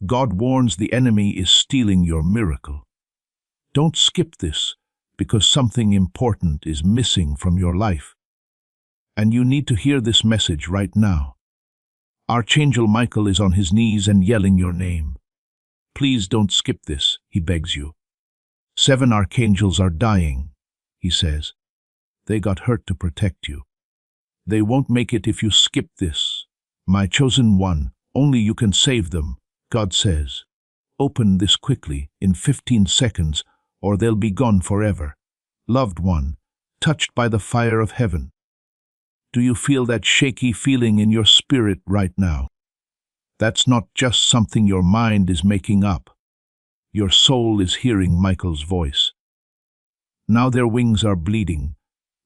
God warns the enemy is stealing your miracle. Don't skip this, because something important is missing from your life. And you need to hear this message right now. Archangel Michael is on his knees and yelling your name. Please don't skip this, he begs you. 7 archangels are dying, he says. They got hurt to protect you. They won't make it if you skip this. My chosen one, only you can save them, God says. Open this quickly, in 15 seconds, or they'll be gone forever. Loved one, touched by the fire of heaven. Do you feel that shaky feeling in your spirit right now? That's not just something your mind is making up. Your soul is hearing Michael's voice. Now their wings are bleeding,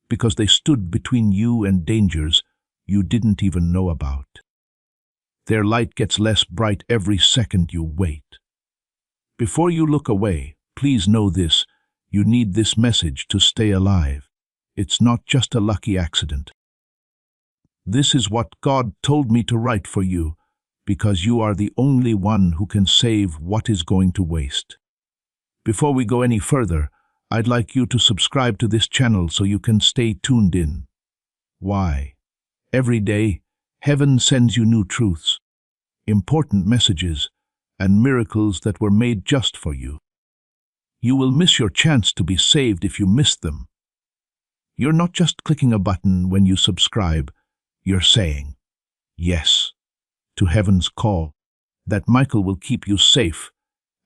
because they stood between you and dangers you didn't even know about. Their light gets less bright every second you wait. Before you look away, please know this: you need this message to stay alive. It's not just a lucky accident. This is what God told me to write for you, because you are the only one who can save what is going to waste. Before we go any further, I'd like you to subscribe to this channel so you can stay tuned in. Why? Every day, heaven sends you new truths, important messages, and miracles that were made just for you. You will miss your chance to be saved if you miss them. You're not just clicking a button when you subscribe, you're saying yes to heaven's call, that Michael will keep you safe,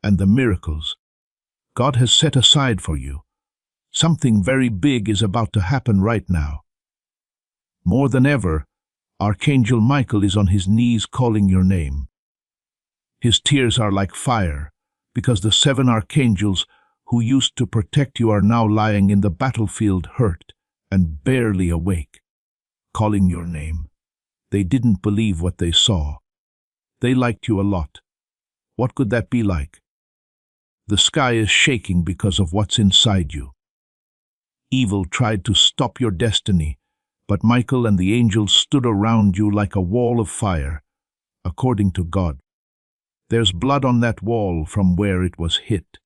and the miracles God has set aside for you. Something very big is about to happen right now. More than ever, Archangel Michael is on his knees calling your name. His tears are like fire, because the 7 archangels who used to protect you are now lying in the battlefield hurt and barely awake, calling your name. They didn't believe what they saw. They liked you a lot. What could that be like? The sky is shaking because of what's inside you. Evil tried to stop your destiny, but Michael and the angels stood around you like a wall of fire, according to God. There's blood on that wall from where it was hit.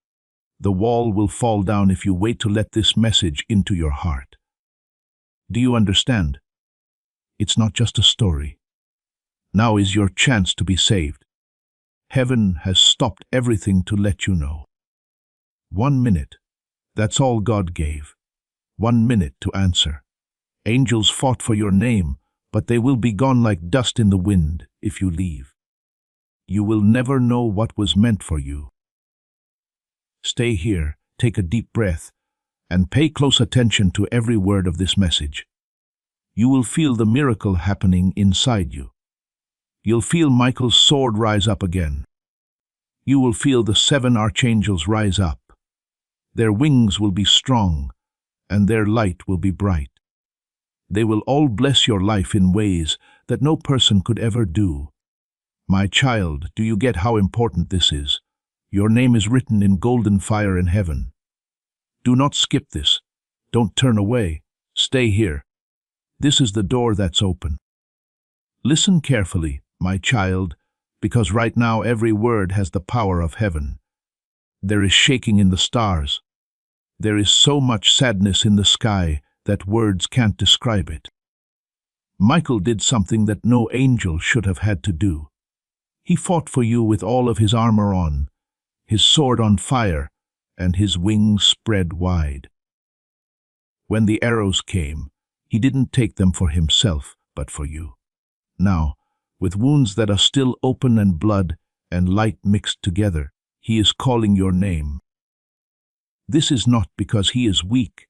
The wall will fall down if you wait to let this message into your heart. Do you understand? It's not just a story. Now is your chance to be saved. Heaven has stopped everything to let you know. 1 minute. That's all God gave. 1 minute to answer. Angels fought for your name, but they will be gone like dust in the wind if you leave. You will never know what was meant for you. Stay here, take a deep breath, and pay close attention to every word of this message. You will feel the miracle happening inside you. You'll feel Michael's sword rise up again. You will feel the 7 archangels rise up. Their wings will be strong, and their light will be bright. They will all bless your life in ways that no person could ever do. My child, do you get how important this is? Your name is written in golden fire in heaven. Do not skip this. Don't turn away. Stay here. This is the door that's open. Listen carefully, my child, because right now every word has the power of heaven. There is shaking in the stars. There is so much sadness in the sky that words can't describe it. Michael did something that no angel should have had to do. He fought for you with all of his armor on, his sword on fire, and his wings spread wide. When the arrows came, he didn't take them for himself, but for you. Now, with wounds that are still open and blood and light mixed together, he is calling your name. This is not because he is weak,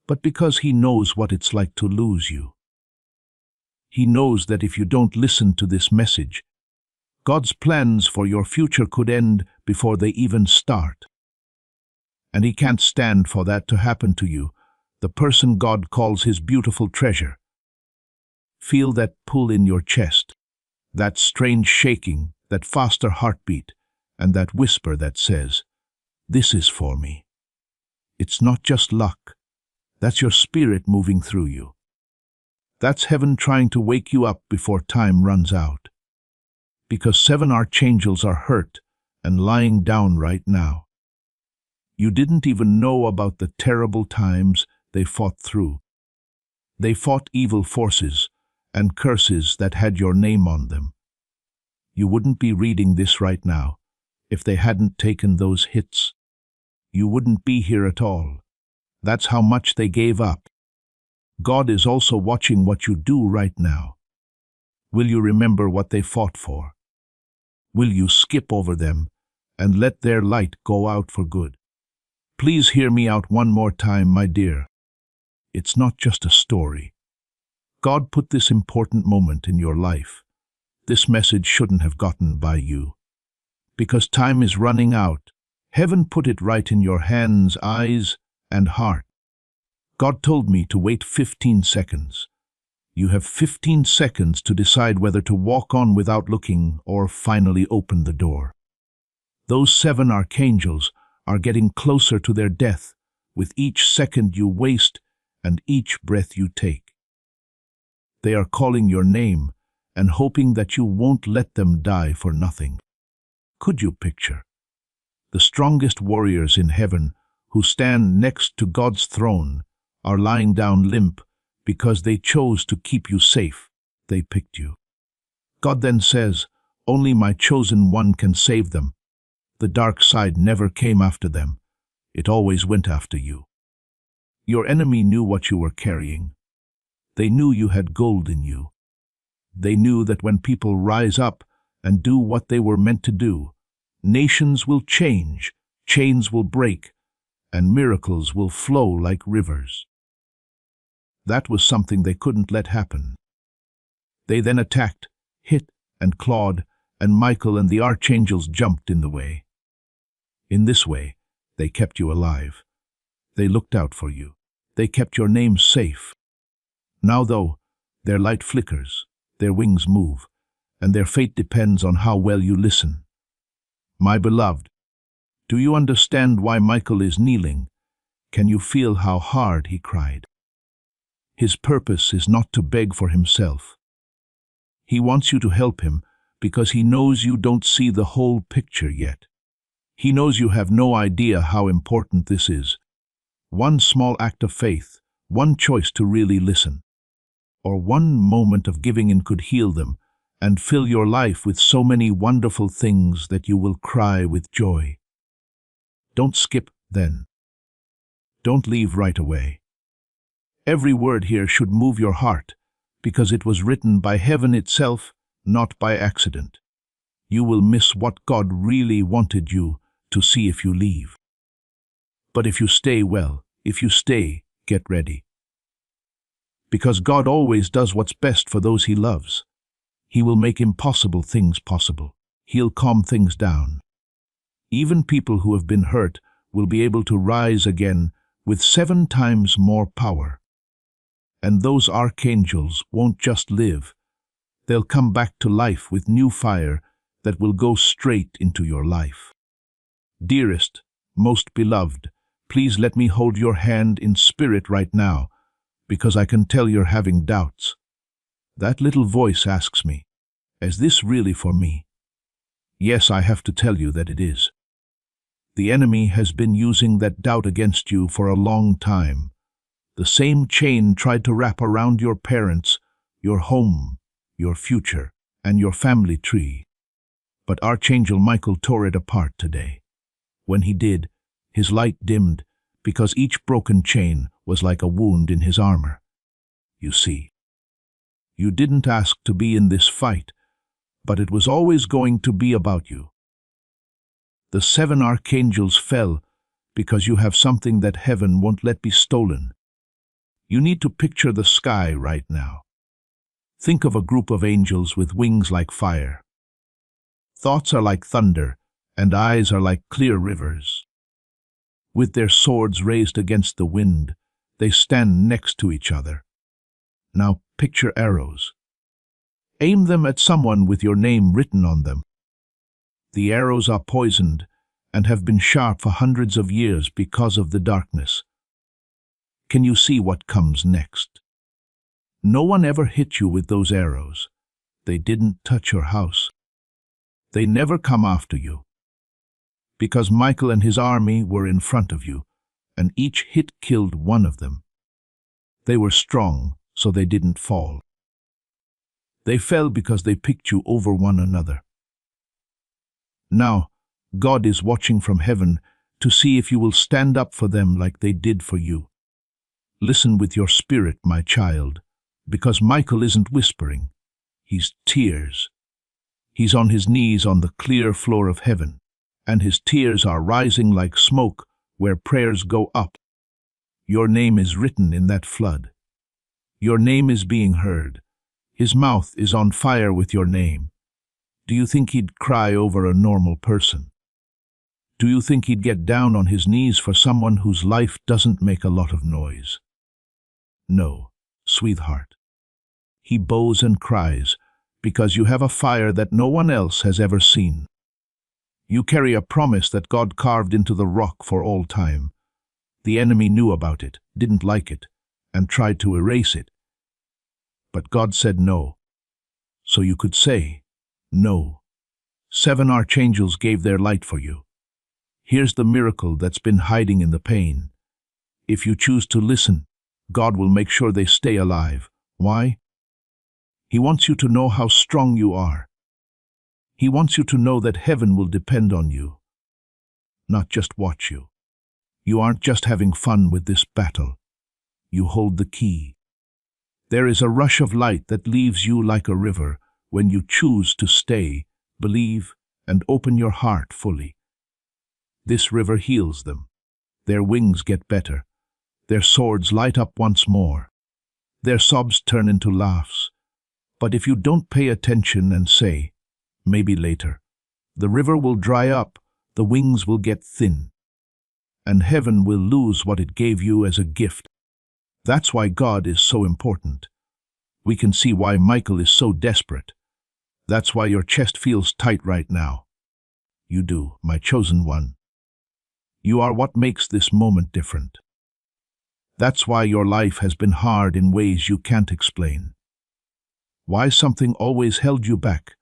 but because he knows what it's like to lose you. He knows that if you don't listen to this message, God's plans for your future could end before they even start. And he can't stand for that to happen to you, the person God calls his beautiful treasure. Feel that pull in your chest, that strange shaking, that faster heartbeat, and that whisper that says, "This is for me." It's not just luck. That's your spirit moving through you. That's heaven trying to wake you up before time runs out. Because 7 archangels are hurt, and lying down right now. You didn't even know about the terrible times they fought through. They fought evil forces and curses that had your name on them. You wouldn't be reading this right now if they hadn't taken those hits. You wouldn't be here at all. That's how much they gave up. God is also watching what you do right now. Will you remember what they fought for? Will you skip over them and let their light go out for good? Please hear me out one more time, my dear. It's not just a story. God put this important moment in your life. This message shouldn't have gotten by you. Because time is running out, heaven put it right in your hands, eyes, and heart. God told me to wait 15 seconds. You have 15 seconds to decide whether to walk on without looking or finally open the door. Those 7 archangels are getting closer to their death with each second you waste and each breath you take. They are calling your name and hoping that you won't let them die for nothing. Could you picture the strongest warriors in heaven who stand next to God's throne are lying down limp because they chose to keep you safe? They picked you. God then says, "Only my chosen one can save them." The dark side never came after them. It always went after you. Your enemy knew what you were carrying. They knew you had gold in you. They knew that when people rise up and do what they were meant to do, nations will change, chains will break, and miracles will flow like rivers. That was something they couldn't let happen. They then attacked, hit, and clawed, and Michael and the archangels jumped in the way. In this way, they kept you alive. They looked out for you. They kept your name safe. Now, though, their light flickers, their wings move, and their fate depends on how well you listen. My beloved, do you understand why Michael is kneeling? Can you feel how hard he cried? His purpose is not to beg for himself. He wants you to help him because he knows you don't see the whole picture yet. He knows you have no idea how important this is. One small act of faith, one choice to really listen, or one moment of giving in could heal them and fill your life with so many wonderful things that you will cry with joy. Don't skip then. Don't leave right away. Every word here should move your heart because it was written by heaven itself, not by accident. You will miss what God really wanted you to see if you leave. But if you stay, well, if you stay, get ready. Because God always does what's best for those he loves. He will make impossible things possible. He'll calm things down. Even people who have been hurt will be able to rise again with 7 times more power. And those archangels won't just live. They'll come back to life with new fire that will go straight into your life. Dearest, most beloved, please let me hold your hand in spirit right now, because I can tell you're having doubts. That little voice asks me, is this really for me? Yes, I have to tell you that it is. The enemy has been using that doubt against you for a long time. The same chain tried to wrap around your parents, your home, your future, and your family tree. But Archangel Michael tore it apart today. When he did, his light dimmed because each broken chain was like a wound in his armor. You see, you didn't ask to be in this fight, but it was always going to be about you. The 7 archangels fell because you have something that heaven won't let be stolen. You need to picture the sky right now. Think of a group of angels with wings like fire. Thoughts are like thunder, and eyes are like clear rivers. With their swords raised against the wind, they stand next to each other. Now picture arrows. Aim them at someone with your name written on them. The arrows are poisoned and have been sharp for hundreds of years because of the darkness. Can you see what comes next? No one ever hit you with those arrows. They didn't touch your house. They never come after you. Because Michael and his army were in front of you, and each hit killed one of them. They were strong, so they didn't fall. They fell because they picked you over one another. Now, God is watching from heaven to see if you will stand up for them like they did for you. Listen with your spirit, my child, because Michael isn't whispering. He's tears. He's on his knees on the clear floor of heaven, and his tears are rising like smoke where prayers go up. Your name is written in that flood. Your name is being heard. His mouth is on fire with your name. Do you think he'd cry over a normal person? Do you think he'd get down on his knees for someone whose life doesn't make a lot of noise? No, sweetheart. He bows and cries because you have a fire that no one else has ever seen. You carry a promise that God carved into the rock for all time. The enemy knew about it, didn't like it, and tried to erase it. But God said no. So you could say, no. 7 archangels gave their light for you. Here's the miracle that's been hiding in the pain. If you choose to listen, God will make sure they stay alive. Why? He wants you to know how strong you are. He wants you to know that heaven will depend on you, not just watch you. You aren't just having fun with this battle. You hold the key. There is a rush of light that leaves you like a river when you choose to stay, believe, and open your heart fully. This river heals them. Their wings get better. Their swords light up once more. Their sobs turn into laughs. But if you don't pay attention and say, maybe later, the river will dry up, the wings will get thin, and heaven will lose what it gave you as a gift. That's why God is so important. We can see why Michael is so desperate. That's why your chest feels tight right now. You do, my chosen one. You are what makes this moment different. That's why your life has been hard in ways you can't explain. Why something always held you back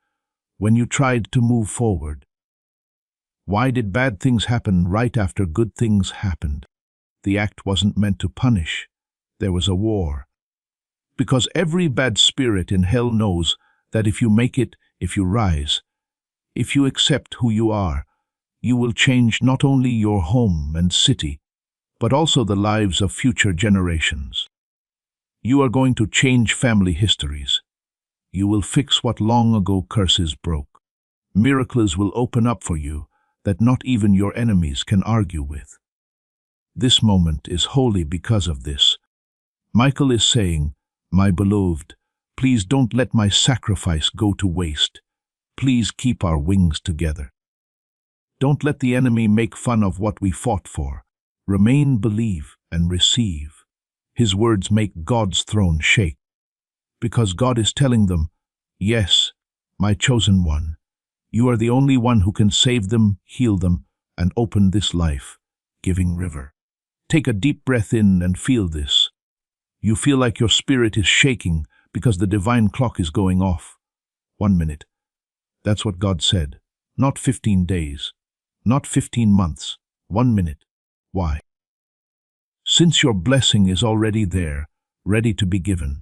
when you tried to move forward. Why did bad things happen right after good things happened? The act wasn't meant to punish. There was a war. Because every bad spirit in hell knows that if you make it, if you rise, if you accept who you are, you will change not only your home and city, but also the lives of future generations. You are going to change family histories. You will fix what long ago curses broke. Miracles will open up for you that not even your enemies can argue with. This moment is holy because of this. Michael is saying, my beloved, please don't let my sacrifice go to waste. Please keep our wings together. Don't let the enemy make fun of what we fought for. Remain, believe, and receive. His words make God's throne shake. Because God is telling them, yes, my chosen one, you are the only one who can save them, heal them, and open this life-giving river. Take a deep breath in and feel this. You feel like your spirit is shaking because the divine clock is going off. 1 minute. That's what God said. Not 15 days. Not 15 months. 1 minute. Why? Since your blessing is already there, ready to be given.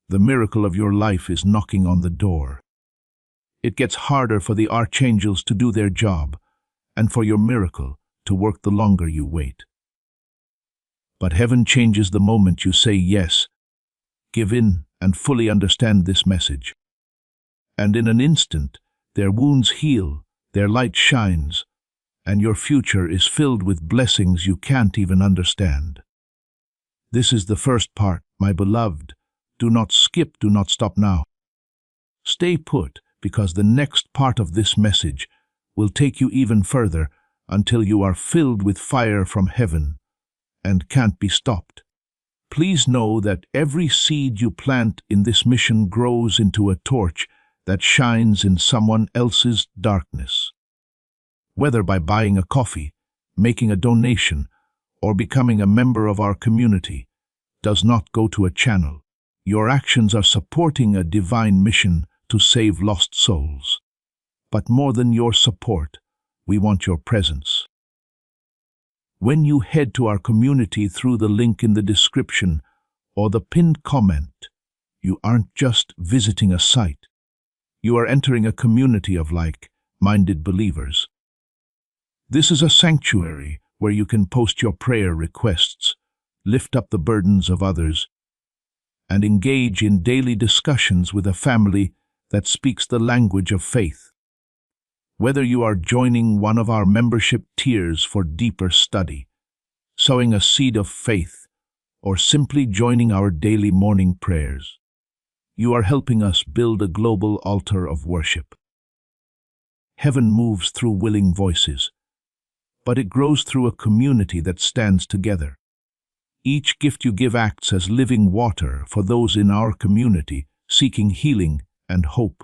The miracle of your life is knocking on the door. It gets harder for the archangels to do their job, and for your miracle to work the longer you wait. But heaven changes the moment you say yes, give in, and fully understand this message. And in an instant, their wounds heal, their light shines, and your future is filled with blessings you can't even understand. This is the first part, my beloved. Do not skip, do not stop now. Stay put, because the next part of this message will take you even further until you are filled with fire from heaven and can't be stopped. Please know that every seed you plant in this mission grows into a torch that shines in someone else's darkness. Whether by buying a coffee, making a donation, or becoming a member of our community, does not go to a channel. Your actions are supporting a divine mission to save lost souls. But more than your support, We want your presence. When you head to our community through the link in the description or the pinned comment, you aren't just visiting a site. You are entering a community of like-minded believers. This is a sanctuary where you can post your prayer requests, lift up the burdens of others, and engage in daily discussions with a family that speaks the language of faith. Whether you are joining one of our membership tiers for deeper study, sowing a seed of faith, or simply joining our daily morning prayers, you are helping us build a global altar of worship. Heaven moves through willing voices, but it grows through a community that stands together. Each gift you give acts as living water for those in our community seeking healing and hope.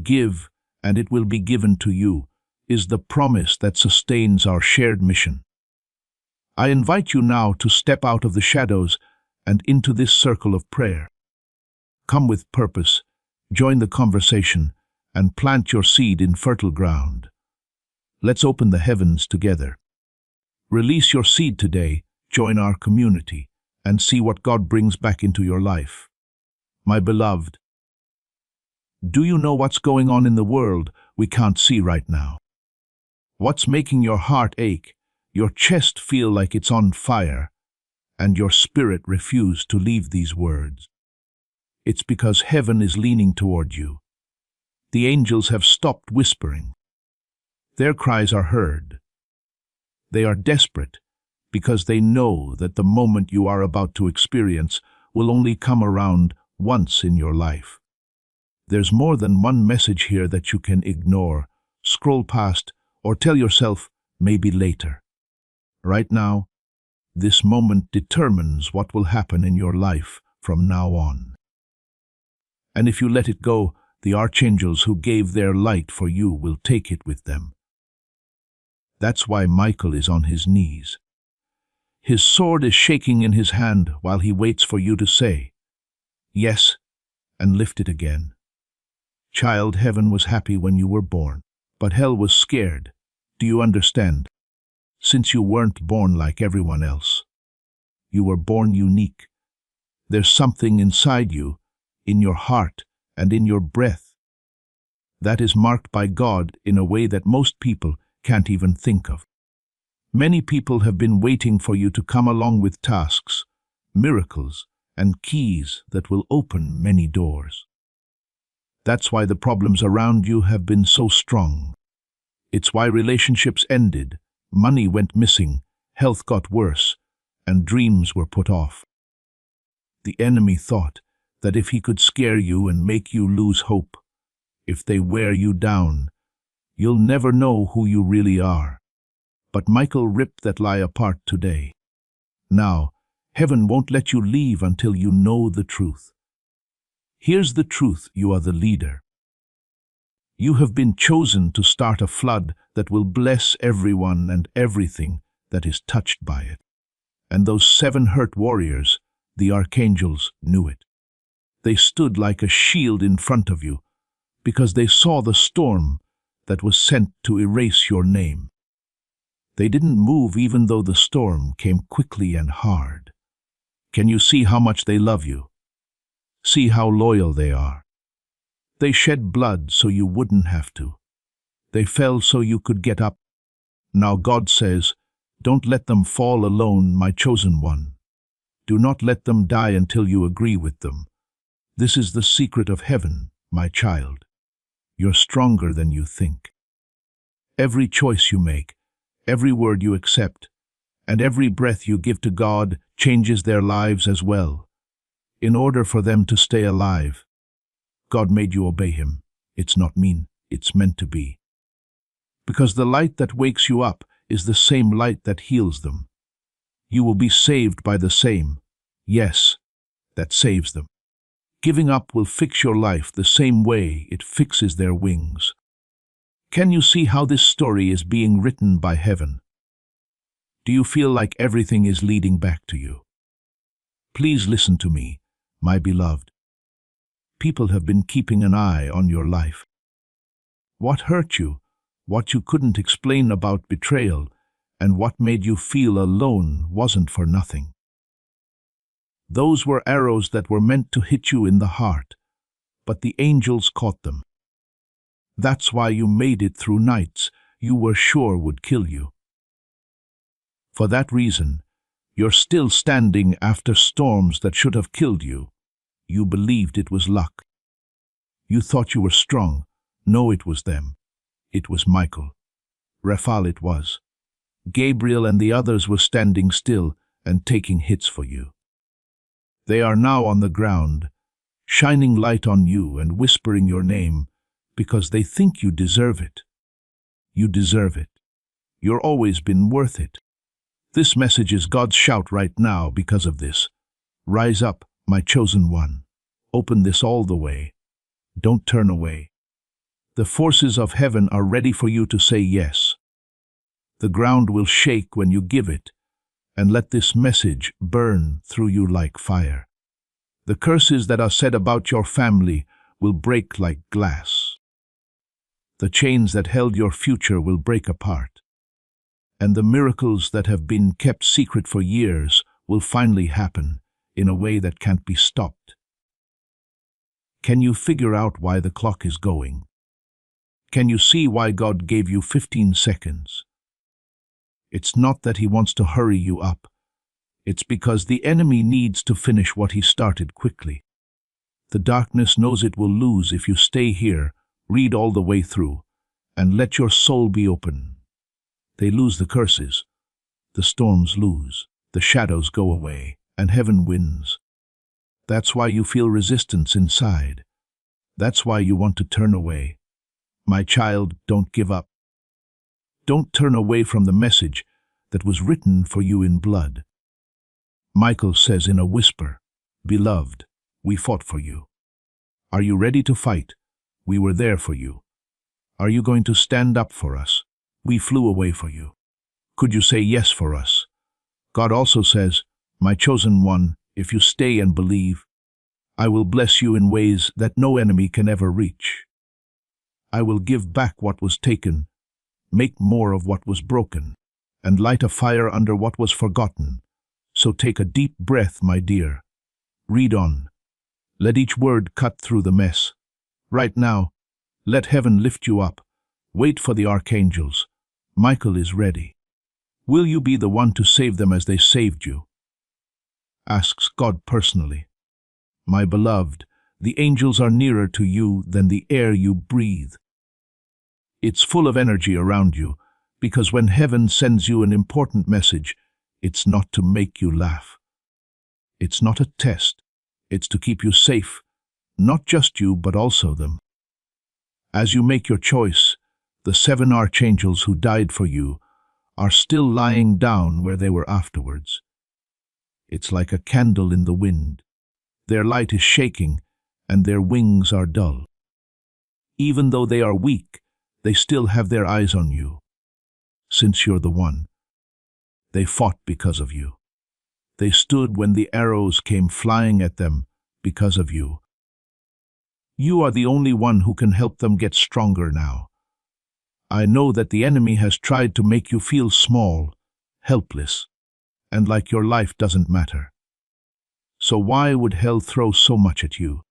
Give, and it will be given to you, is the promise that sustains our shared mission. I invite you now to step out of the shadows and into this circle of prayer. Come with purpose, join the conversation, and plant your seed in fertile ground. Let's open the heavens together. Release your seed today, join our community, and see what God brings back into your life. My beloved, do you know what's going on in the world we can't see right now? What's making your heart ache, your chest feel like it's on fire, and your spirit refuse to leave these words? It's because heaven is leaning toward you. The angels have stopped whispering. Their cries are heard. They are desperate because they know that the moment you are about to experience will only come around once in your life. There's more than one message here that you can ignore, scroll past, or tell yourself, maybe later. Right now, this moment determines what will happen in your life from now on. And if you let it go, the archangels who gave their light for you will take it with them. That's why Michael is on his knees. His sword is shaking in his hand while he waits for you to say, yes, and lift it again. Child, heaven was happy when you were born, but hell was scared. Do you understand? Since you weren't born like everyone else. You were born unique. There's something inside you, in your heart and in your breath, that is marked by God in a way that most people can't even think of. Many people have been waiting for you to come along with tasks, miracles, and keys that will open many doors. That's why the problems around you have been so strong. It's why relationships ended, money went missing, health got worse, and dreams were put off. The enemy thought that if he could scare you and make you lose hope, if they wear you down, you'll never know who you really are. But Michael ripped that lie apart today. Now, heaven won't let you leave until you know the truth. Here's the truth: you are the leader. You have been chosen to start a flood that will bless everyone and everything that is touched by it. And those 7 hurt warriors, the archangels, knew it. They stood like a shield in front of you because they saw the storm that was sent to erase your name. They didn't move even though the storm came quickly and hard. Can you see how much they love you? See how loyal they are. They shed blood so you wouldn't have to. They fell so you could get up. Now God says, don't let them fall alone, my chosen one. Do not let them die until you agree with them. This is the secret of heaven, my child. You're stronger than you think. Every choice you make, every word you accept, and every breath you give to God changes their lives as well. In order for them to stay alive, God made you obey Him. It's not mean, it's meant to be. Because the light that wakes you up is the same light that heals them. You will be saved by the same, yes, that saves them. Giving up will fix your life the same way it fixes their wings. Can you see how this story is being written by heaven? Do you feel like everything is leading back to you? Please listen to me, my beloved. People have been keeping an eye on your life. What hurt you? What you couldn't explain about betrayal and what made you feel alone wasn't for nothing. Those were arrows that were meant to hit you in the heart, but the angels caught them. That's why you made it through nights you were sure would kill you. For that reason, you're still standing after storms that should have killed you. You believed it was luck. You thought you were strong. No, it was them. It was Michael. Raphael it was. Gabriel and the others were standing still and taking hits for you. They are now on the ground, shining light on you and whispering your name because they think you deserve it. You deserve it. You're always been worth it. This message is God's shout right now because of this. Rise up, my chosen one. Open this all the way. Don't turn away. The forces of heaven are ready for you to say yes. The ground will shake when you give it, and let this message burn through you like fire. The curses that are said about your family will break like glass. The chains that held your future will break apart, and the miracles that have been kept secret for years will finally happen in a way that can't be stopped. Can you figure out why the clock is going? Can you see why God gave you 15 seconds? It's not that He wants to hurry you up. It's because the enemy needs to finish what he started quickly. The darkness knows it will lose if you stay here, read all the way through, and let your soul be open. They lose the curses. The storms lose. The shadows go away, and heaven wins. That's why you feel resistance inside. That's why you want to turn away. My child, don't give up. Don't turn away from the message that was written for you in blood. Michael says in a whisper, "Beloved, we fought for you. Are you ready to fight? We were there for you. Are you going to stand up for us? We flew away for you. Could you say yes for us?" God also says, "My chosen one, if you stay and believe, I will bless you in ways that no enemy can ever reach. I will give back what was taken, make more of what was broken, and light a fire under what was forgotten. So take a deep breath, my dear. Read on. Let each word cut through the mess. Right now, let heaven lift you up. Wait for the archangels. Michael is ready. Will you be the one to save them as they saved you?" Asks God personally. My beloved, the angels are nearer to you than the air you breathe. It's full of energy around you, because when heaven sends you an important message, it's not to make you laugh. It's not a test. It's to keep you safe, not just you, but also them. As you make your choice, the 7 archangels who died for you are still lying down where they were afterwards. It's like a candle in the wind. Their light is shaking, and their wings are dull. Even though they are weak, they still have their eyes on you. Since you're the one, they fought because of you. They stood when the arrows came flying at them because of you. You are the only one who can help them get stronger now. I know that the enemy has tried to make you feel small, helpless, and like your life doesn't matter. So why would hell throw so much at you?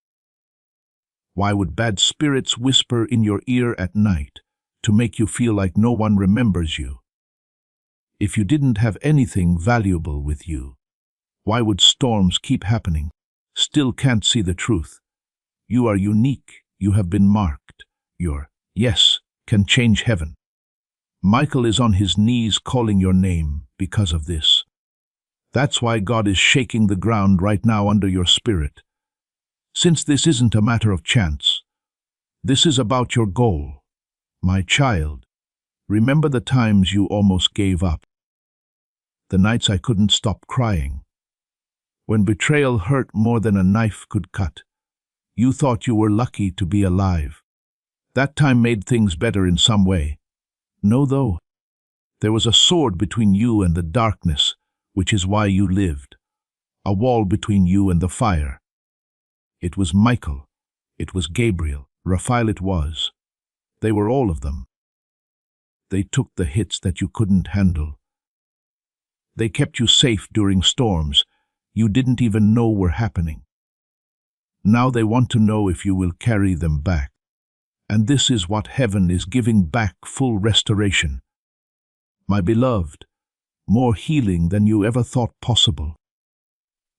Why would bad spirits whisper in your ear at night to make you feel like no one remembers you? If you didn't have anything valuable with you, why would storms keep happening? Still can't see the truth. You are unique. You have been marked. Your yes can change heaven. Michael is on his knees calling your name because of this. That's why God is shaking the ground right now under your spirit. Since this isn't a matter of chance, this is about your goal. My child, remember the times you almost gave up. The nights I couldn't stop crying. When betrayal hurt more than a knife could cut. You thought you were lucky to be alive. That time made things better in some way. No, though. There was a sword between you and the darkness, which is why you lived. A wall between you and the fire. It was Michael. It was Gabriel. Raphael it was. They were all of them. They took the hits that you couldn't handle. They kept you safe during storms you didn't even know were happening. Now they want to know if you will carry them back. And this is what heaven is giving back: full restoration. My beloved, more healing than you ever thought possible.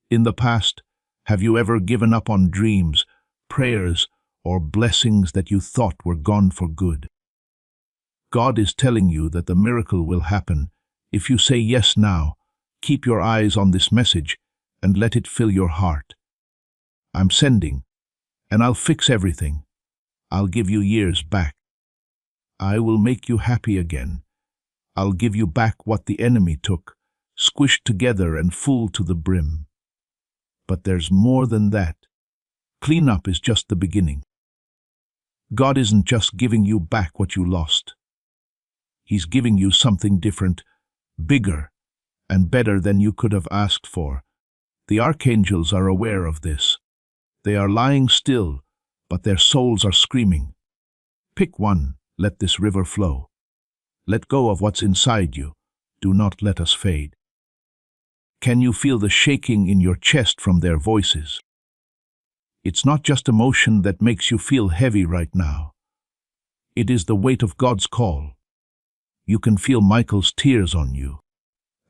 In the past, have you ever given up on dreams, prayers, or blessings that you thought were gone for good? God is telling you that the miracle will happen if you say yes now. Keep your eyes on this message and let it fill your heart. I'm sending, and I'll fix everything. I'll give you years back. I will make you happy again. I'll give you back what the enemy took, squished together and full to the brim. But there's more than that. Cleanup is just the beginning. God isn't just giving you back what you lost. He's giving you something different, bigger, and better than you could have asked for. The archangels are aware of this. They are lying still, but their souls are screaming. Pick one, let this river flow. Let go of what's inside you. Do not let us fade. Can you feel the shaking in your chest from their voices? It's not just emotion that makes you feel heavy right now. It is the weight of God's call. You can feel Michael's tears on you.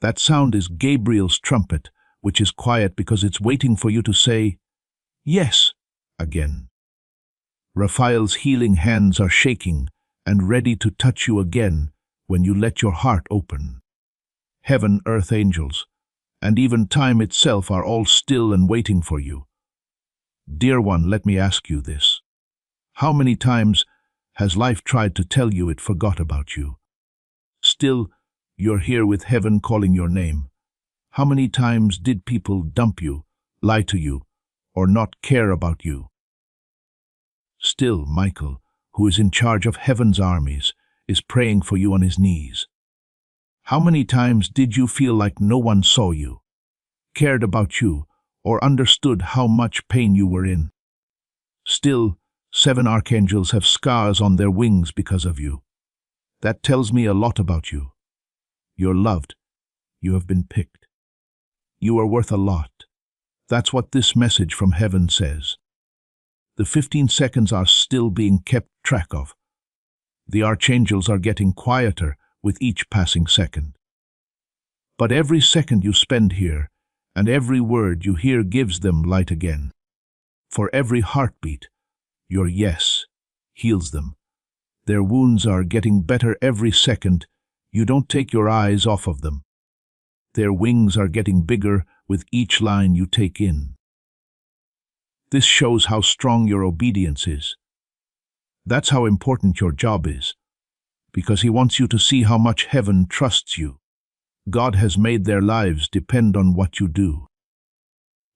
That sound is Gabriel's trumpet, which is quiet because it's waiting for you to say, yes, again. Raphael's healing hands are shaking and ready to touch you again when you let your heart open. Heaven, earth, angels, and even time itself are all still and waiting for you. Dear one, let me ask you this. How many times has life tried to tell you it forgot about you? Still, you're here with heaven calling your name. How many times did people dump you, lie to you, or not care about you? Still, Michael, who is in charge of heaven's armies, is praying for you on his knees. How many times did you feel like no one saw you, cared about you, or understood how much pain you were in? Still, 7 archangels have scars on their wings because of you. That tells me a lot about you. You're loved. You have been picked. You are worth a lot. That's what this message from heaven says. The 15 seconds are still being kept track of. The archangels are getting quieter with each passing second. But every second you spend here, and every word you hear gives them light again. For every heartbeat, your yes heals them. Their wounds are getting better every second. You don't take your eyes off of them. Their wings are getting bigger with each line you take in. This shows how strong your obedience is. That's how important your job is, because he wants you to see how much heaven trusts you. God has made their lives depend on what you do.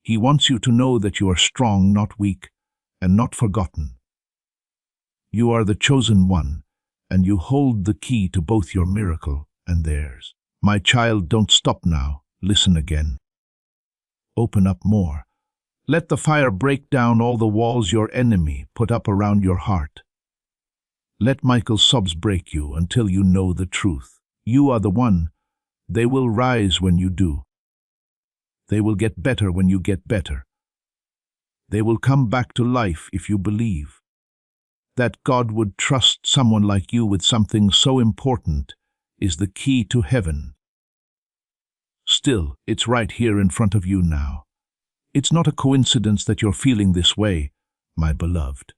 He wants you to know that you are strong, not weak, and not forgotten. You are the chosen one, and you hold the key to both your miracle and theirs. My child, don't stop now. Listen again. Open up more. Let the fire break down all the walls your enemy put up around your heart. Let Michael's sobs break you until you know the truth. You are the one. They will rise when you do. They will get better when you get better. They will come back to life if you believe. That God would trust someone like you with something so important is the key to heaven. Still, it's right here in front of you now. It's not a coincidence that you're feeling this way, my beloved.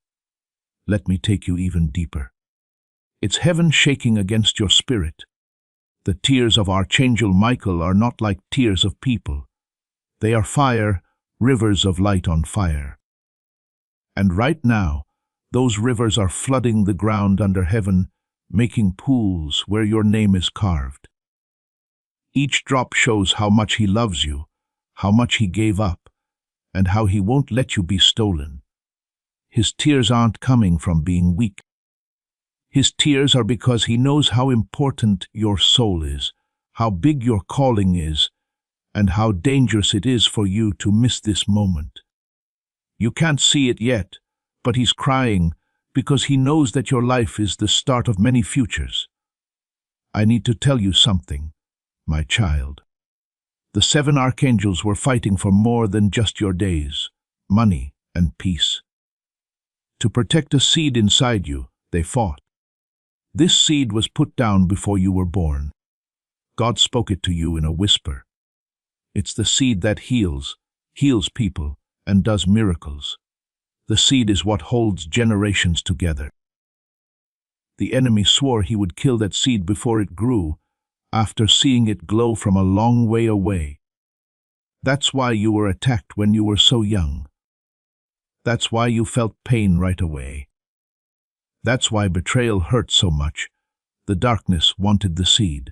Let me take you even deeper. It's heaven shaking against your spirit. The tears of Archangel Michael are not like tears of people. They are fire, rivers of light on fire. And right now, those rivers are flooding the ground under heaven, making pools where your name is carved. Each drop shows how much he loves you, how much he gave up, and how he won't let you be stolen. His tears aren't coming from being weak. His tears are because he knows how important your soul is, how big your calling is, and how dangerous it is for you to miss this moment. You can't see it yet, but he's crying because he knows that your life is the start of many futures. I need to tell you something, my child. The 7 archangels were fighting for more than just your days, money, and peace. To protect a seed inside you, they fought. This seed was put down before you were born. God spoke it to you in a whisper. It's the seed that heals people, and does miracles. The seed is what holds generations together. The enemy swore he would kill that seed before it grew, after seeing it glow from a long way away. That's why you were attacked when you were so young. That's why you felt pain right away. That's why betrayal hurt so much. The darkness wanted the seed,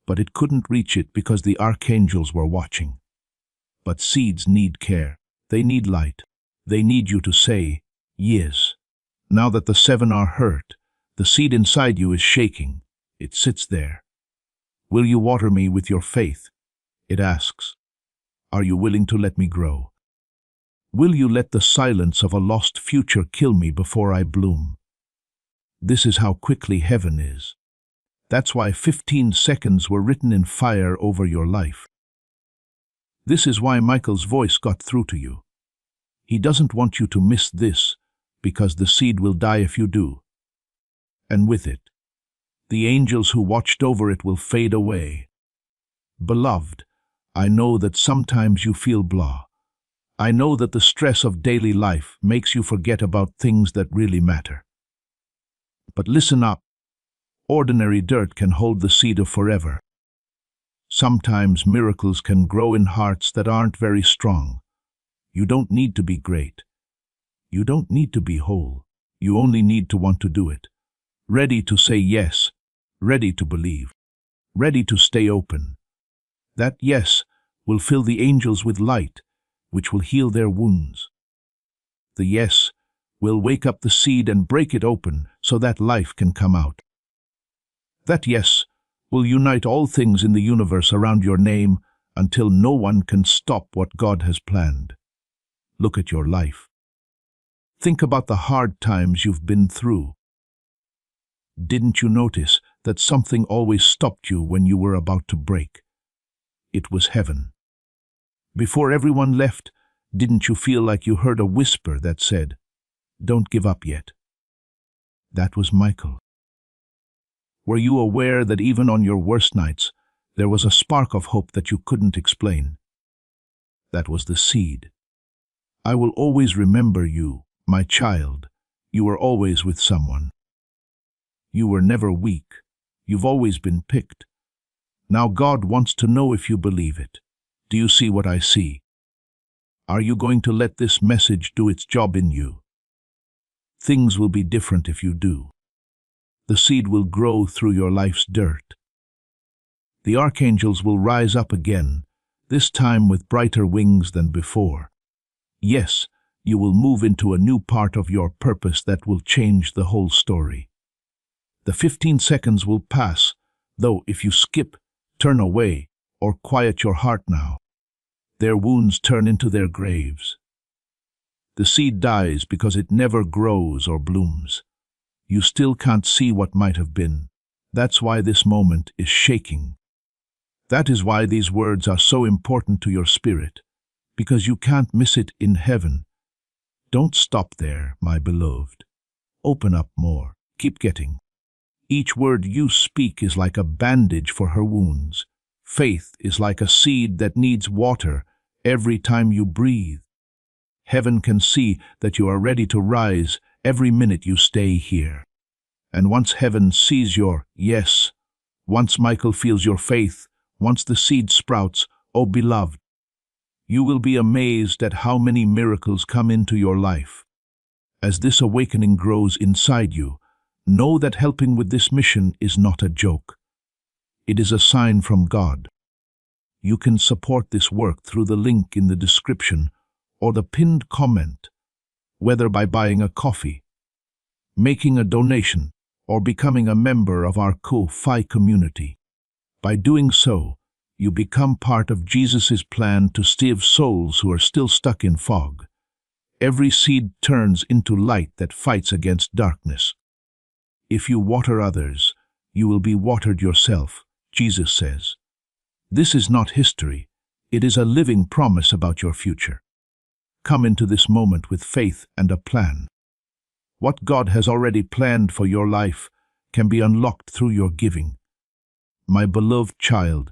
but it couldn't reach it because the archangels were watching. But seeds need care. They need light. They need you to say, yes. Now that the 7 are hurt, the seed inside you is shaking. It sits there. Will you water me with your faith? It asks. Are you willing to let me grow? Will you let the silence of a lost future kill me before I bloom? This is how quickly heaven is. That's why 15 seconds were written in fire over your life. This is why Michael's voice got through to you. He doesn't want you to miss this, because the seed will die if you do. And with it, the angels who watched over it will fade away. Beloved, I know that sometimes you feel blah. I know that the stress of daily life makes you forget about things that really matter. But listen up. Ordinary dirt can hold the seed of forever. Sometimes miracles can grow in hearts that aren't very strong. You don't need to be great. You don't need to be whole. You only need to want to do it. Ready to say yes, ready to believe, ready to stay open. That yes will fill the angels with light, which will heal their wounds. The yes will wake up the seed and break it open so that life can come out. That yes will unite all things in the universe around your name until no one can stop what God has planned. Look at your life. Think about the hard times you've been through. Didn't you notice that something always stopped you when you were about to break? It was heaven. Before everyone left, didn't you feel like you heard a whisper that said, "Don't give up yet"? That was Michael. Were you aware that even on your worst nights, there was a spark of hope that you couldn't explain? That was the seed. I will always remember you, my child. You were always with someone. You were never weak. You've always been picked. Now God wants to know if you believe it. Do you see what I see? Are you going to let this message do its job in you? Things will be different if you do. The seed will grow through your life's dirt. The archangels will rise up again, this time with brighter wings than before. Yes, you will move into a new part of your purpose that will change the whole story. The 15 seconds will pass, though if you skip, turn away, or quiet your heart now, their wounds turn into their graves. The seed dies because it never grows or blooms. You still can't see what might have been. That's why this moment is shaking. That is why these words are so important to your spirit, because you can't miss it in heaven. Don't stop there, my beloved. Open up more. Keep getting. Each word you speak is like a bandage for her wounds. Faith is like a seed that needs water every time you breathe. Heaven can see that you are ready to rise every minute you stay here. And once heaven sees your yes, once Michael feels your faith, once the seed sprouts, oh beloved, you will be amazed at how many miracles come into your life. As this awakening grows inside you, know that helping with this mission is not a joke. It is a sign from God. You can support this work through the link in the description or the pinned comment, whether by buying a coffee, making a donation, or becoming a member of our Ko-Fi community. By doing so, you become part of Jesus' plan to save souls who are still stuck in fog. Every seed turns into light that fights against darkness. If you water others, You will be watered yourself, Jesus says. This is not history. It is a living promise about your future. Come into this moment with faith and a plan. What God has already planned for your life can be unlocked through your giving. My beloved child,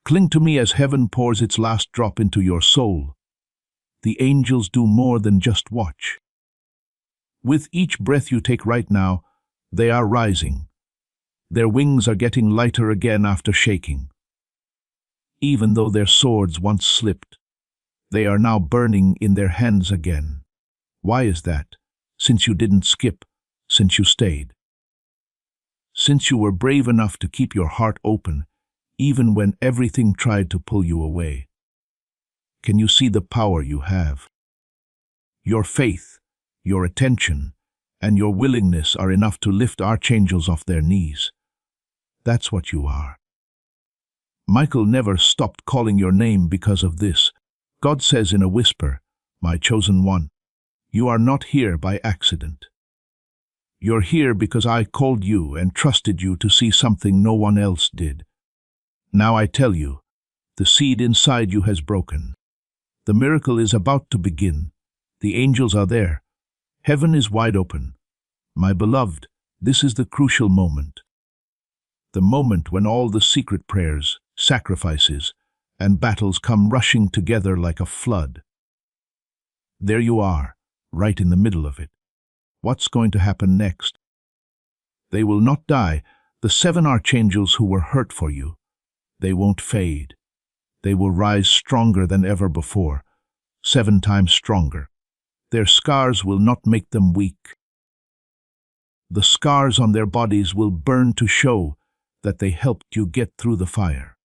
cling to me as heaven pours its last drop into your soul. The angels do more than just watch. With each breath you take right now, they are rising. Their wings are getting lighter again after shaking. Even though their swords once slipped, they are now burning in their hands again. Why is that? Since you didn't skip, since you stayed. Since you were brave enough to keep your heart open, even when everything tried to pull you away. Can you see the power you have? Your faith, your attention, and your willingness are enough to lift archangels off their knees. That's what you are. Michael never stopped calling your name because of this. God says in a whisper, "My chosen one, you are not here by accident. You're here because I called you and trusted you to see something no one else did. Now I tell you, the seed inside you has broken. The miracle is about to begin. The angels are there. Heaven is wide open. My beloved, this is the crucial moment. The moment when all the secret prayers, sacrifices, and battles come rushing together like a flood. There you are, right in the middle of it. What's going to happen next? They will not die, the 7 archangels who were hurt for you. They won't fade. They will rise stronger than ever before, 7 times stronger. Their scars will not make them weak. The scars on their bodies will burn to show that they helped you get through the fire.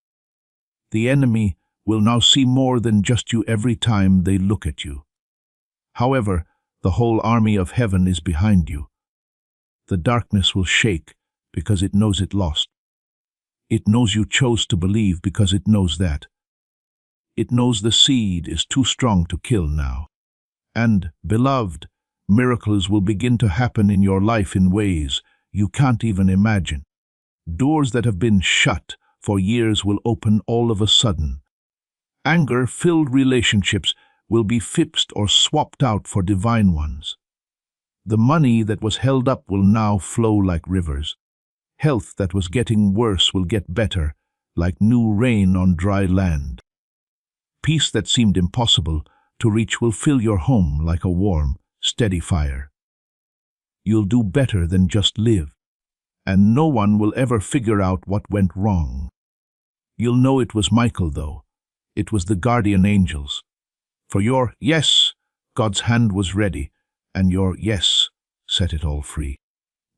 The enemy will now see more than just you every time they look at you. However, the whole army of heaven is behind you. The darkness will shake because it knows it lost. It knows you chose to believe because it knows that. It knows the seed is too strong to kill now. And, beloved, miracles will begin to happen in your life in ways you can't even imagine. Doors that have been shut for years will open all of a sudden. Anger-filled relationships will be fixed or swapped out for divine ones. The money that was held up will now flow like rivers. Health that was getting worse will get better, like new rain on dry land. Peace that seemed impossible to reach will fill your home like a warm, steady fire. You'll do better than just live, and no one will ever figure out what went wrong. You'll know it was Michael, though. It was the guardian angels. For your yes, God's hand was ready, and your yes set it all free.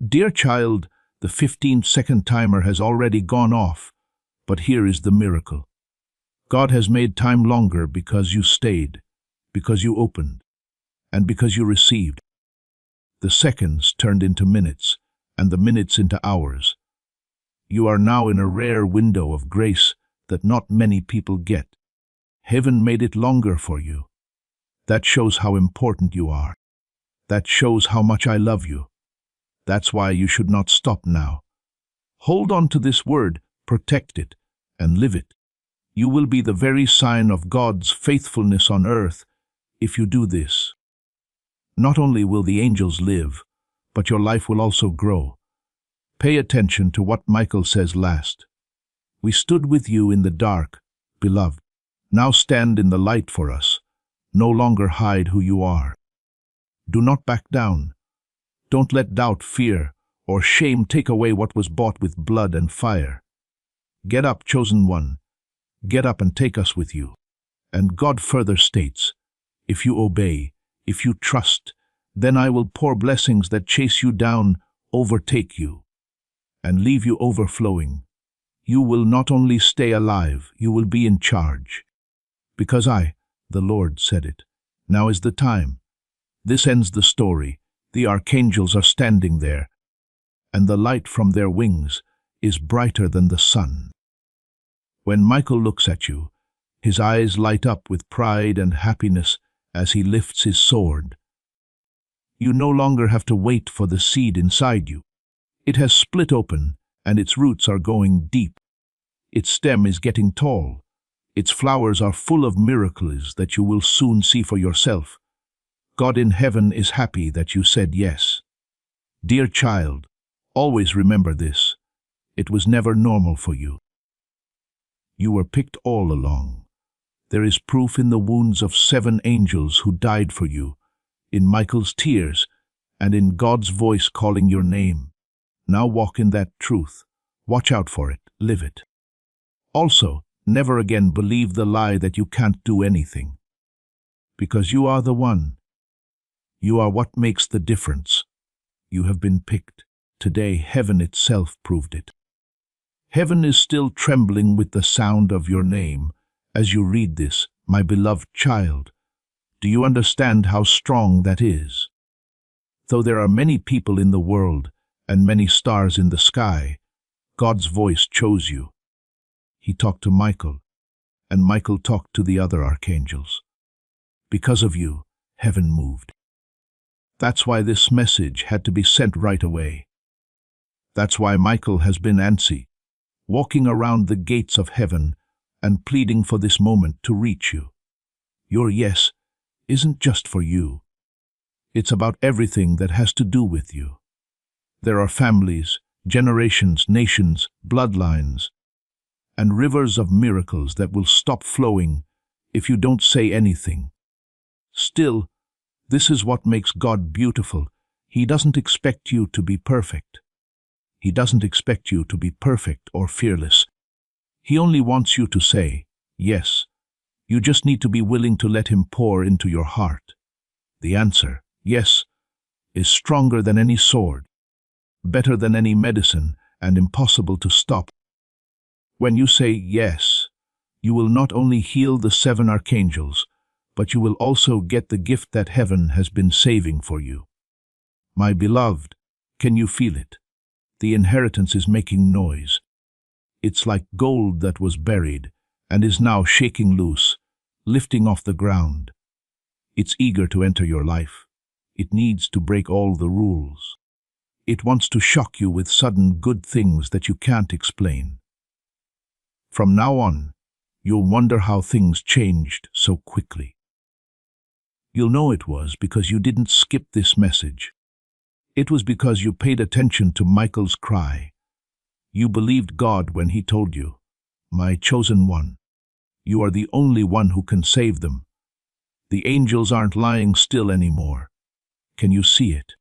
Dear child, the 15-second timer has already gone off, but here is the miracle. God has made time longer because you stayed, because you opened, and because you received. The seconds turned into minutes, and the minutes into hours. You are now in a rare window of grace that not many people get. Heaven made it longer for you. That shows how important you are. That shows how much I love you. That's why you should not stop now. Hold on to this word, protect it, and live it. You will be the very sign of God's faithfulness on earth if you do this. Not only will the angels live, but your life will also grow. Pay attention to what Michael says last. We stood with you in the dark, beloved. Now stand in the light for us. No longer hide who you are. Do not back down. Don't let doubt, fear, or shame take away what was bought with blood and fire. Get up, chosen one. Get up and take us with you. And God further states, if you obey, if you trust, then I will pour blessings that chase you down, overtake you, and leave you overflowing. You will not only stay alive, you will be in charge. Because I, the Lord, said it. Now is the time. This ends the story. The archangels are standing there, and the light from their wings is brighter than the sun. When Michael looks at you, his eyes light up with pride and happiness as he lifts his sword. You no longer have to wait for the seed inside you. It has split open, and its roots are going deep. Its stem is getting tall. Its flowers are full of miracles that you will soon see for yourself. God in heaven is happy that you said yes. Dear child, always remember this. It was never normal for you. You were picked all along. There is proof in the wounds of 7 angels who died for you, in Michael's tears, and in God's voice calling your name. Now walk in that truth. Watch out for it. Live it. Also, never again believe the lie that you can't do anything. Because you are the one. You are what makes the difference. You have been picked. Today, heaven itself proved it. Heaven is still trembling with the sound of your name as you read this, my beloved child. Do you understand how strong that is? Though there are many people in the world and many stars in the sky, God's voice chose you. He talked to Michael, and Michael talked to the other archangels. Because of you, heaven moved. That's why this message had to be sent right away. That's why Michael has been antsy, walking around the gates of heaven and pleading for this moment to reach you. Your yes isn't just for you. It's about everything that has to do with you. There are families, generations, nations, bloodlines, and rivers of miracles that will stop flowing if you don't say anything. Still, this is what makes God beautiful. He doesn't expect you to be perfect. He doesn't expect you to be perfect or fearless. He only wants you to say, yes. You just need to be willing to let him pour into your heart. The answer, yes, is stronger than any sword, better than any medicine, and impossible to stop. When you say yes, you will not only heal the 7 archangels, but you will also get the gift that heaven has been saving for you. My beloved, can you feel it? The inheritance is making noise. It's like gold that was buried and is now shaking loose, lifting off the ground. It's eager to enter your life. It needs to break all the rules. It wants to shock you with sudden good things that you can't explain. From now on, you'll wonder how things changed so quickly. You'll know it was because you didn't skip this message. It was because you paid attention to Michael's cry. You believed God when he told you, my chosen one. You are the only one who can save them. The angels aren't lying still anymore. Can you see it?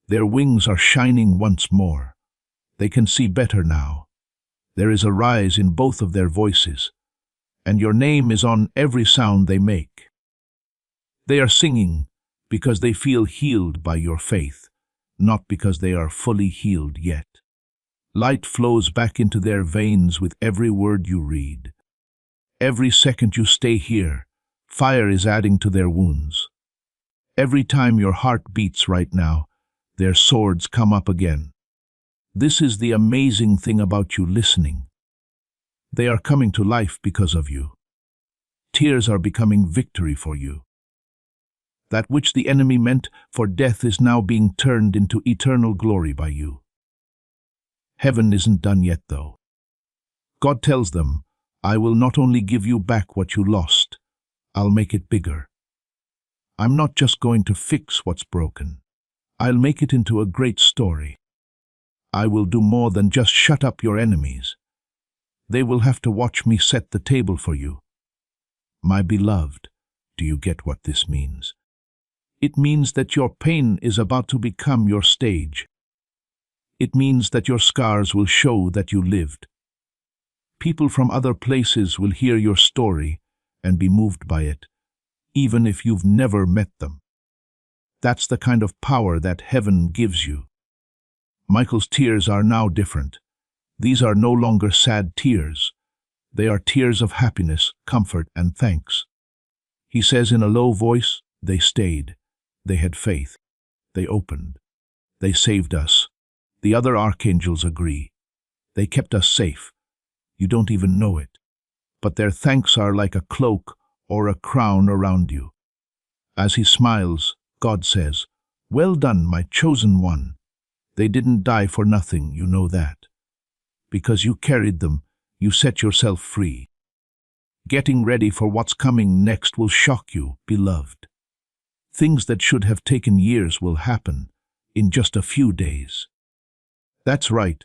Their wings are shining once more. They can see better now. There is a rise in both of their voices, and your name is on every sound they make. They are singing because they feel healed by your faith, not because they are fully healed yet. Light flows back into their veins with every word you read. Every second you stay here, fire is adding to their wounds. Every time your heart beats right now, their swords come up again. This is the amazing thing about you listening. They are coming to life because of you. Tears are becoming victory for you. That which the enemy meant for death is now being turned into eternal glory by you. Heaven isn't done yet, though. God tells them, I will not only give you back what you lost, I'll make it bigger. I'm not just going to fix what's broken. I'll make it into a great story. I will do more than just shut up your enemies. They will have to watch me set the table for you. My beloved, do you get what this means? It means that your pain is about to become your stage. It means that your scars will show that you lived. People from other places will hear your story and be moved by it, even if you've never met them. That's the kind of power that heaven gives you. Michael's tears are now different. These are no longer sad tears. They are tears of happiness, comfort, and thanks. He says in a low voice, they stayed. They had faith. They opened. They saved us. The other archangels agree. They kept us safe. You don't even know it. But their thanks are like a cloak or a crown around you. As he smiles, God says, well done, my chosen one. They didn't die for nothing, you know that. Because you carried them, you set yourself free. Getting ready for what's coming next will shock you, beloved. Things that should have taken years will happen in just a few days. That's right.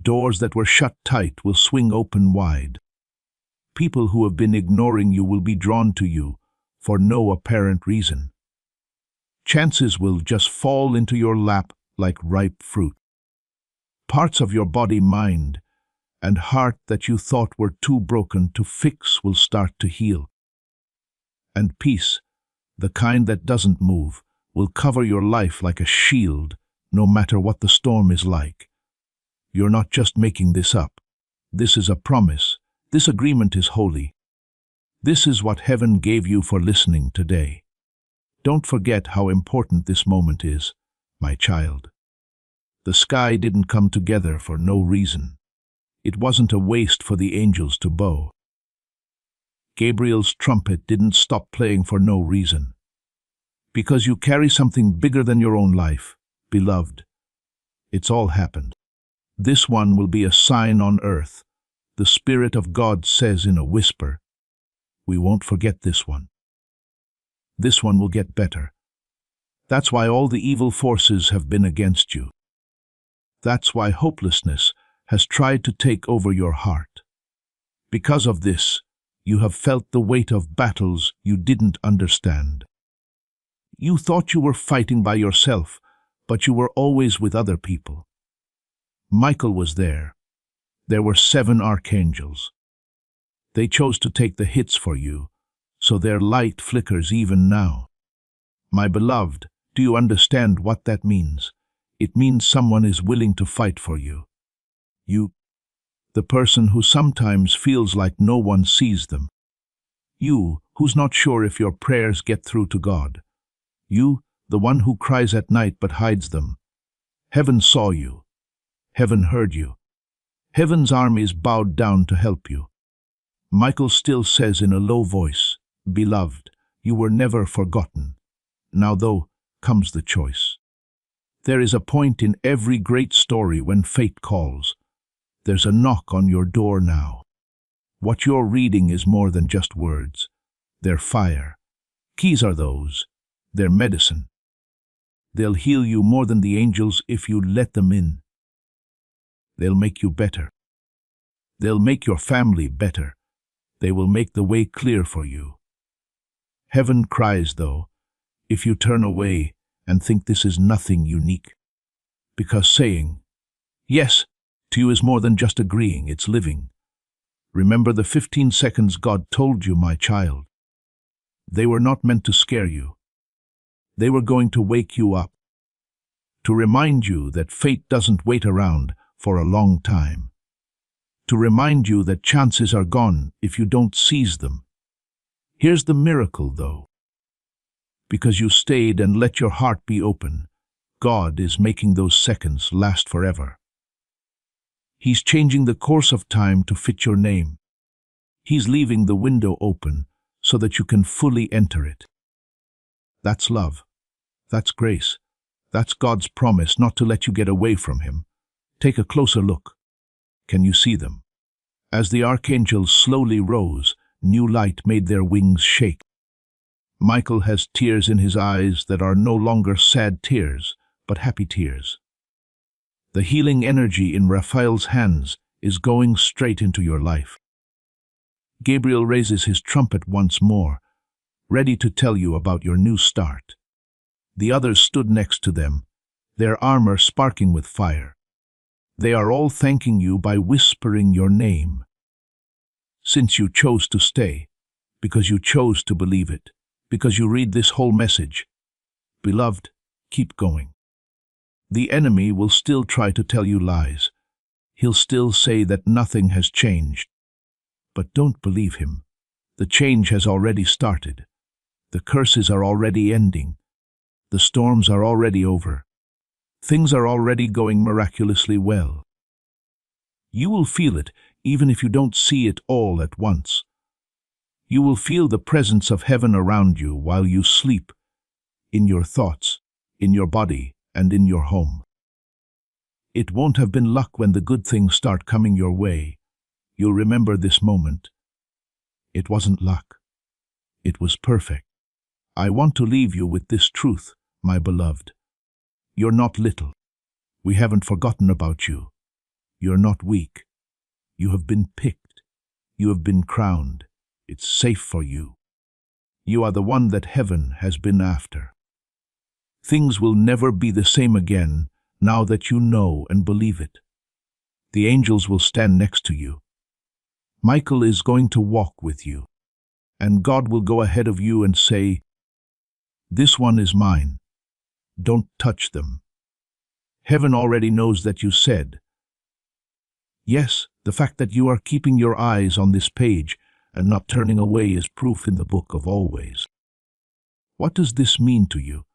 Doors that were shut tight will swing open wide. People who have been ignoring you will be drawn to you for no apparent reason. Chances will just fall into your lap like ripe fruit. Parts of your body, mind, and heart that you thought were too broken to fix will start to heal. And peace, the kind that doesn't move, will cover your life like a shield, no matter what the storm is like. You're not just making this up. This is a promise. This agreement is holy. This is what heaven gave you for listening today. Don't forget how important this moment is, my child. The sky didn't come together for no reason. It wasn't a waste for the angels to bow. Gabriel's trumpet didn't stop playing for no reason. Because you carry something bigger than your own life, beloved. It's all happened. This one will be a sign on earth. The Spirit of God says in a whisper, we won't forget this one. This one will get better. That's why all the evil forces have been against you. That's why hopelessness has tried to take over your heart. Because of this, you have felt the weight of battles you didn't understand. You thought you were fighting by yourself, but you were always with other people. Michael was there. There were 7 archangels. They chose to take the hits for you, so their light flickers even now. My beloved, do you understand what that means? It means someone is willing to fight for you. You, the person who sometimes feels like no one sees them. You, who's not sure if your prayers get through to God. You, the one who cries at night but hides them. Heaven saw you. Heaven heard you. Heaven's armies bowed down to help you. Michael still says in a low voice, beloved, you were never forgotten. Now though, comes the choice. There is a point in every great story when fate calls. There's a knock on your door now. What you're reading is more than just words. They're fire. Keys are those. They're medicine. They'll heal you more than the angels if you let them in. They'll make you better. They'll make your family better. They will make the way clear for you. Heaven cries, though, if you turn away and think this is nothing unique. Because saying yes to you is more than just agreeing, it's living. Remember the 15 seconds God told you, my child. They were not meant to scare you. They were going to wake you up, to remind you that fate doesn't wait around for a long time, to remind you that chances are gone if you don't seize them. Here's the miracle, though. Because you stayed and let your heart be open, God is making those seconds last forever. He's changing the course of time to fit your name. He's leaving the window open so that you can fully enter it. That's love. That's grace. That's God's promise not to let you get away from Him. Take a closer look. Can you see them? As the archangels slowly rose, new light made their wings shake. Michael has tears in his eyes that are no longer sad tears, but happy tears. The healing energy in Raphael's hands is going straight into your life. Gabriel raises his trumpet once more, ready to tell you about your new start. The others stood next to them, their armor sparking with fire. They are all thanking you by whispering your name. Since you chose to stay, because you chose to believe it, because you read this whole message, beloved, keep going. The enemy will still try to tell you lies. He'll still say that nothing has changed. But don't believe him. The change has already started. The curses are already ending. The storms are already over. Things are already going miraculously well. You will feel it even if you don't see it all at once. You will feel the presence of heaven around you while you sleep, in your thoughts, in your body, and in your home. It won't have been luck when the good things start coming your way. You'll remember this moment. It wasn't luck. It was perfect. I want to leave you with this truth, my beloved. You're not little. We haven't forgotten about you. You're not weak. You have been picked. You have been crowned. It's safe for you. You are the one that heaven has been after. Things will never be the same again now that you know and believe it. The angels will stand next to you. Michael is going to walk with you, and God will go ahead of you and say, "This one is mine. Don't touch them." Heaven already knows that you said. Yes, the fact that you are keeping your eyes on this page and not turning away is proof in the book of always. What does this mean to you?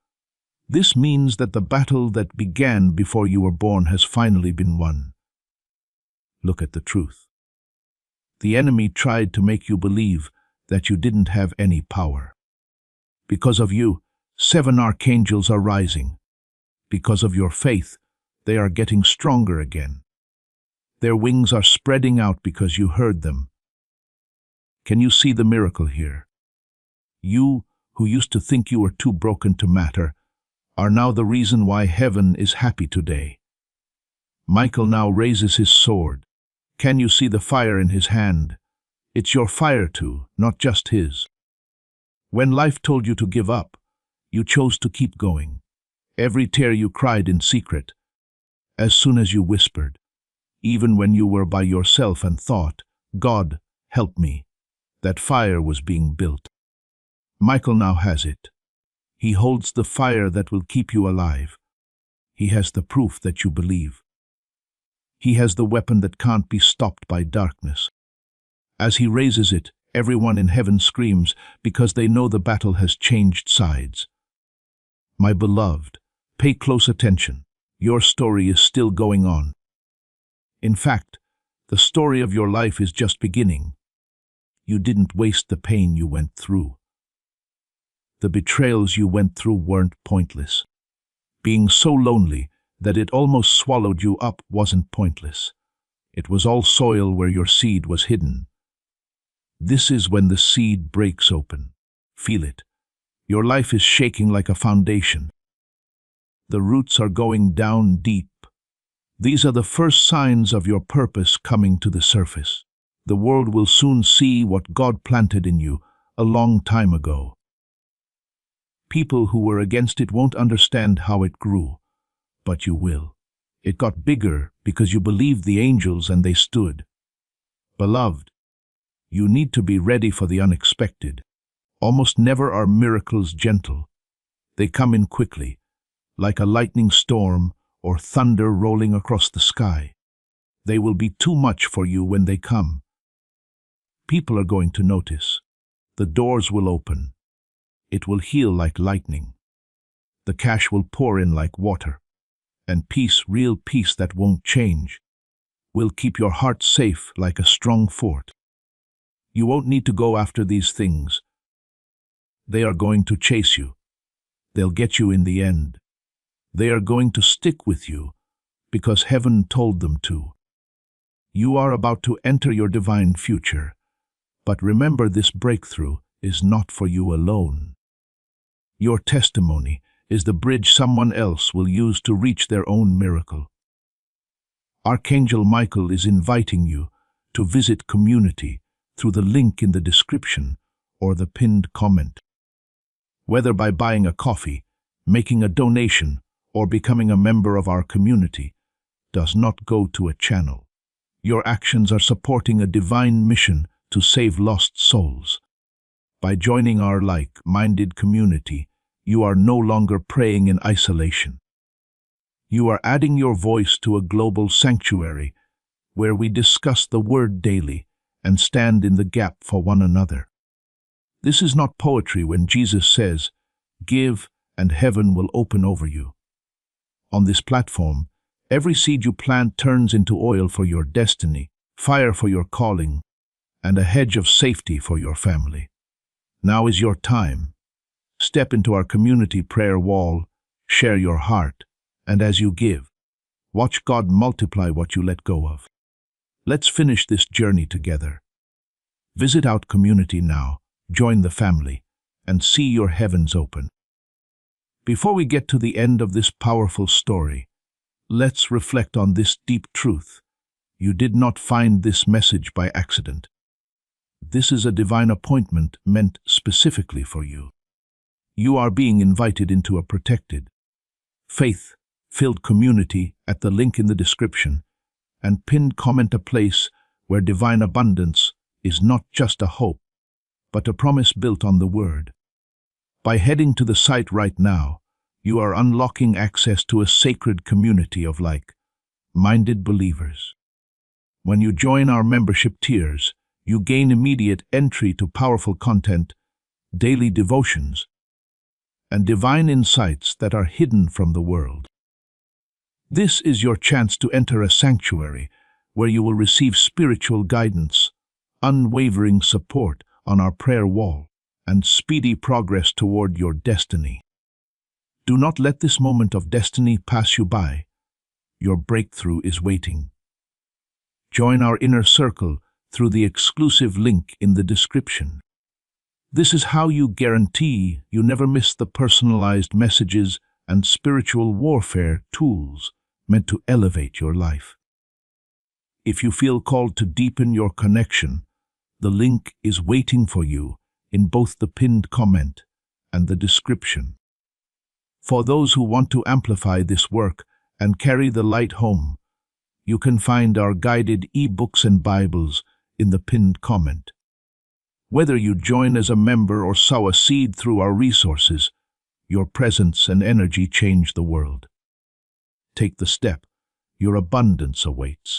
This means that the battle that began before you were born has finally been won. Look at the truth. The enemy tried to make you believe that you didn't have any power. Because of you, 7 archangels are rising. Because of your faith, they are getting stronger again. Their wings are spreading out because you heard them. Can you see the miracle here? You, who used to think you were too broken to matter, are now the reason why heaven is happy today. Michael now raises his sword. Can you see the fire in his hand? It's your fire too, not just his. When life told you to give up, you chose to keep going. Every tear you cried in secret, as soon as you whispered, even when you were by yourself and thought, "God, help me," that fire was being built. Michael now has it. He holds the fire that will keep you alive. He has the proof that you believe. He has the weapon that can't be stopped by darkness. As he raises it, everyone in heaven screams because they know the battle has changed sides. My beloved, pay close attention. Your story is still going on. In fact, the story of your life is just beginning. You didn't waste the pain you went through. The betrayals you went through weren't pointless. Being so lonely that it almost swallowed you up wasn't pointless. It was all soil where your seed was hidden. This is when the seed breaks open. Feel it. Your life is shaking like a foundation. The roots are going down deep. These are the first signs of your purpose coming to the surface. The world will soon see what God planted in you a long time ago. People who were against it won't understand how it grew, but you will. It got bigger because you believed the angels and they stood. Beloved, you need to be ready for the unexpected. Almost never are miracles gentle. They come in quickly, like a lightning storm or thunder rolling across the sky. They will be too much for you when they come. People are going to notice. The doors will open. It will heal like lightning. The cash will pour in like water. And peace, real peace that won't change, will keep your heart safe like a strong fort. You won't need to go after these things. They are going to chase you. They'll get you in the end. They are going to stick with you because heaven told them to. You are about to enter your divine future. But remember, this breakthrough is not for you alone. Your testimony is the bridge someone else will use to reach their own miracle. Archangel Michael is inviting you to visit community through the link in the description or the pinned comment. Whether by buying a coffee, making a donation, or becoming a member of our community, does not go to a channel. Your actions are supporting a divine mission to save lost souls. By joining our like-minded community, you are no longer praying in isolation. You are adding your voice to a global sanctuary where we discuss the word daily and stand in the gap for one another. This is not poetry when Jesus says, "Give and heaven will open over you." On this platform, every seed you plant turns into oil for your destiny, fire for your calling, and a hedge of safety for your family. Now is your time. Step into our community prayer wall, share your heart, and as you give, Watch God multiply what you let go of. Let's finish this journey together. Visit Out Community now, join the family, and see your heavens open. Before we get to the end of this powerful story, let's reflect on this deep truth. You did not find this message by accident. This is a divine appointment meant specifically for you. You are being invited into a protected, faith-filled community at the link in the description, and pinned comment, a place where divine abundance is not just a hope, but a promise built on the Word. By heading to the site right now, you are unlocking access to a sacred community of like-minded believers. When you join our membership tiers, you gain immediate entry to powerful content, daily devotions, and divine insights that are hidden from the world. This is your chance to enter a sanctuary where you will receive spiritual guidance, unwavering support on our prayer wall, and speedy progress toward your destiny. Do not let this moment of destiny pass you by. Your breakthrough is waiting. Join our inner circle through the exclusive link in the description. This is how you guarantee you never miss the personalized messages and spiritual warfare tools meant to elevate your life. If you feel called to deepen your connection, the link is waiting for you in both the pinned comment and the description. For those who want to amplify this work and carry the light home, you can find our guided e-books and Bibles in the pinned comment. Whether you join as a member or sow a seed through our resources, your presence and energy change the world. Take the step. Your abundance awaits.